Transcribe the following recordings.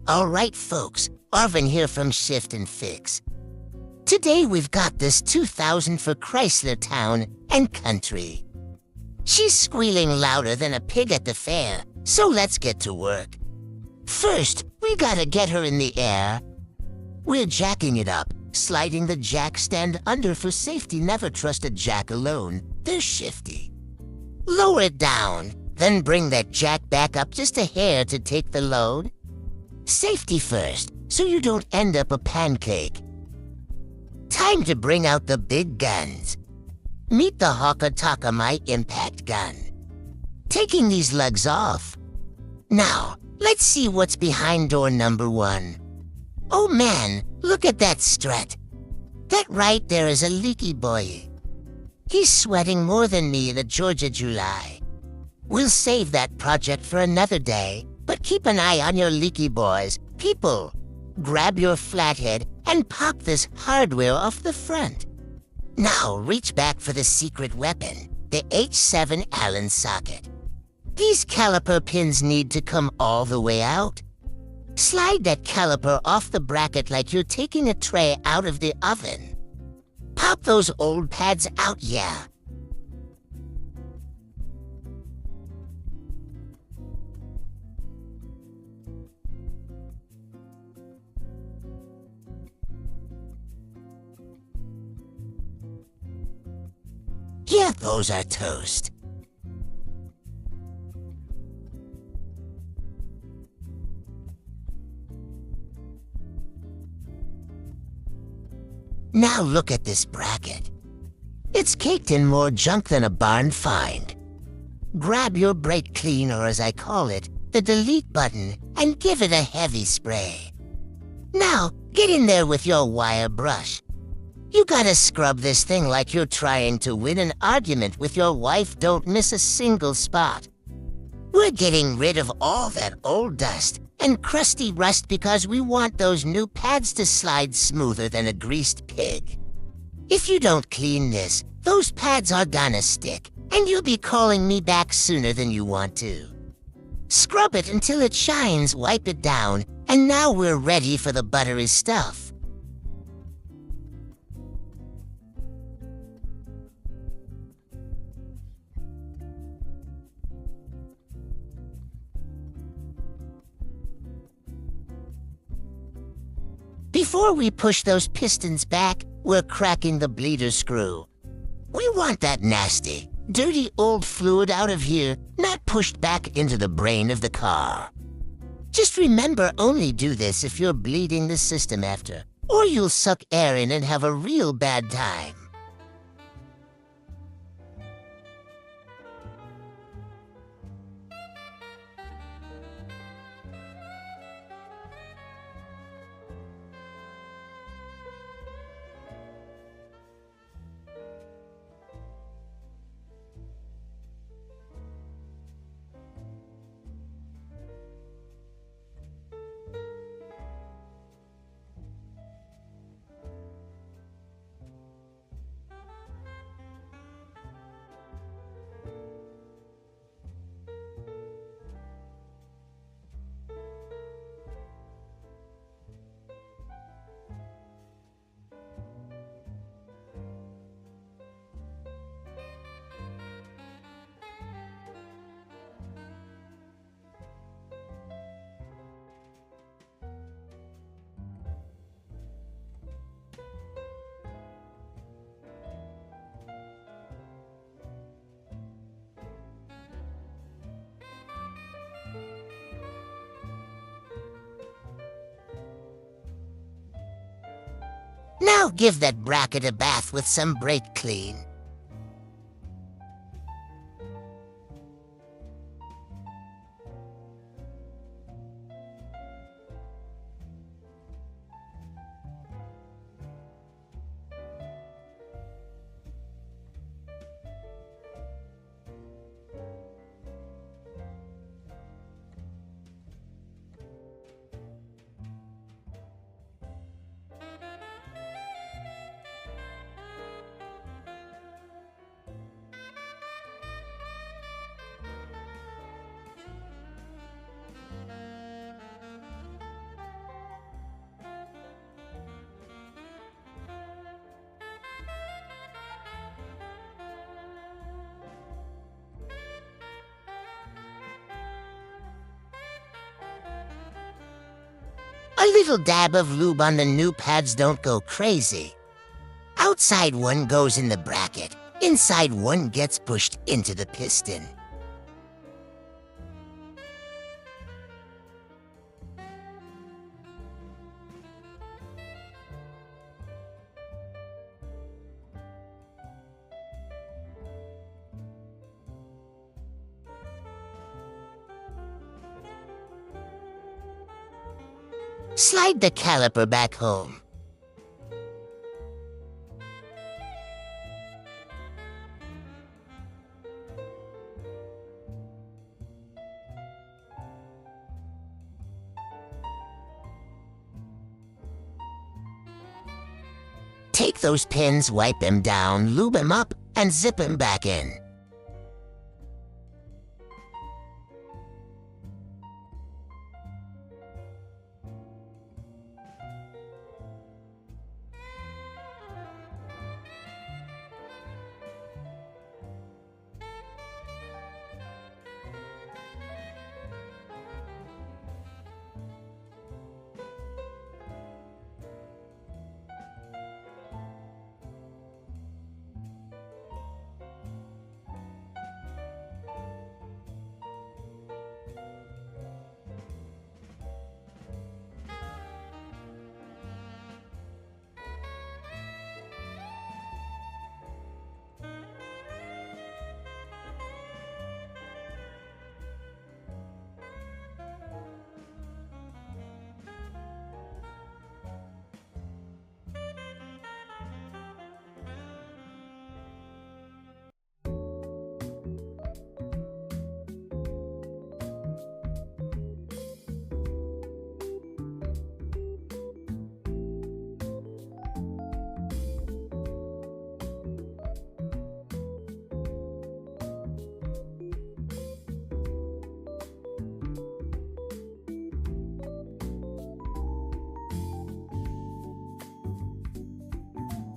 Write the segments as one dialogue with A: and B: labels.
A: Alright folks, Arvin here from Shift and Fix. Today we've got this 2000 for Chrysler Town and Country. She's squealing louder than a pig at the fair, so let's get to work. First, we gotta get her in the air. We're jacking it up, sliding the jack stand under for safety. Never trust a jack alone, they're shifty. Lower it down, then bring that jack back up just a hair to take the load. Safety first, so you don't end up a pancake. Time to bring out the big guns. Meet the Hawka Tawka, my impact gun. Taking these lugs off. Now, let's see what's behind door number 1. Oh man, look at that strut. That right there is a Leaky Boyyy. He's sweating more than me in a Georgia July. We'll save that project for another day, but keep an eye on your leaky boys. People, grab your flathead and pop this hardware off the front. Now reach back for the secret weapon, the H7 Allen socket. These caliper pins need to come all the way out. Slide that caliper off the bracket like you're taking a tray out of the oven. Pop those old pads out, yeah. Yeah, those are toast. Now look at this bracket. It's caked in more junk than a barn find. Grab your brake clean, or as I call it, the delete button, and give it a heavy spray. Now, get in there with your wire brush. You gotta scrub this thing like you're trying to win an argument with your wife. Don't miss a single spot. We're getting rid of all that old dust and crusty rust because we want those new pads to slide smoother than a greased pig. If you don't clean this, those pads are gonna stick, and you'll be calling me back sooner than you want to. Scrub it until it shines, wipe it down, and now we're ready for the buttery stuff. Before we push those pistons back, we're cracking the bleeder screw. We want that nasty, dirty old fluid out of here, not pushed back into the brain of the car. Just remember, only do this if you're bleeding the system after, or you'll suck air in and have a real bad time. Now give that bracket a bath with some brake clean. little dab of lube on the new pads don't go crazy. Outside one goes in the bracket, inside one gets pushed into the piston. Slide the caliper back home. Take those pins, wipe them down, lube them up, and zip them back in.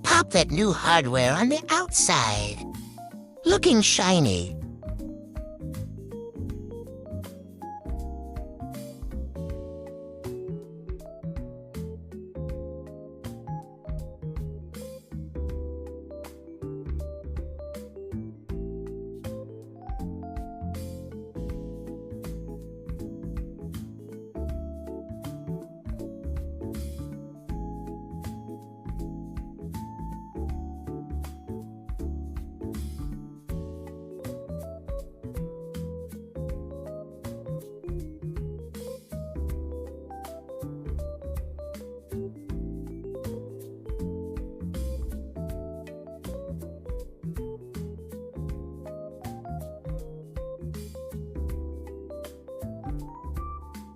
A: Pop that new hardware on the outside. Looking shiny.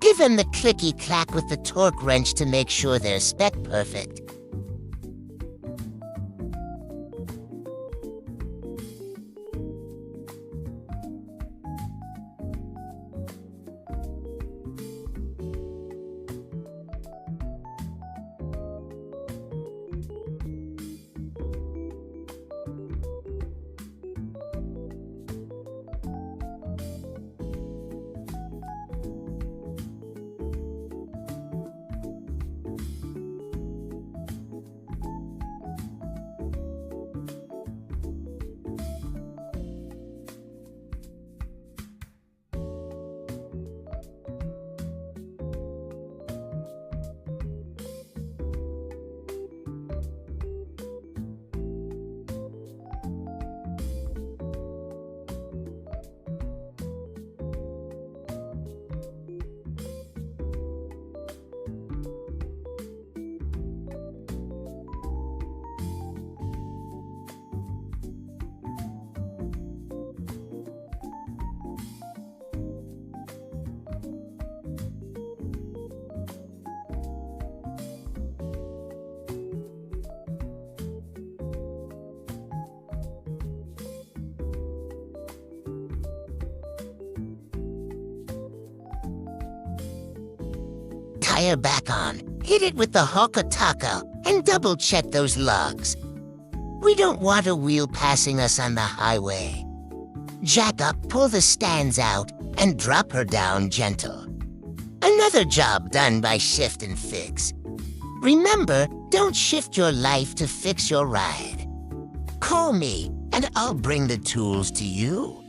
A: Give them the clicky-clack with the torque wrench to make sure they're spec perfect. Tire back on. Hit it with the Hawka Tawka and double-check those lugs. We don't want a wheel passing us on the highway. Jack up, pull the stands out, and drop her down gentle. Another job done by Shift and Fix. Remember, don't shift your life to fix your ride. Call me, and I'll bring the tools to you.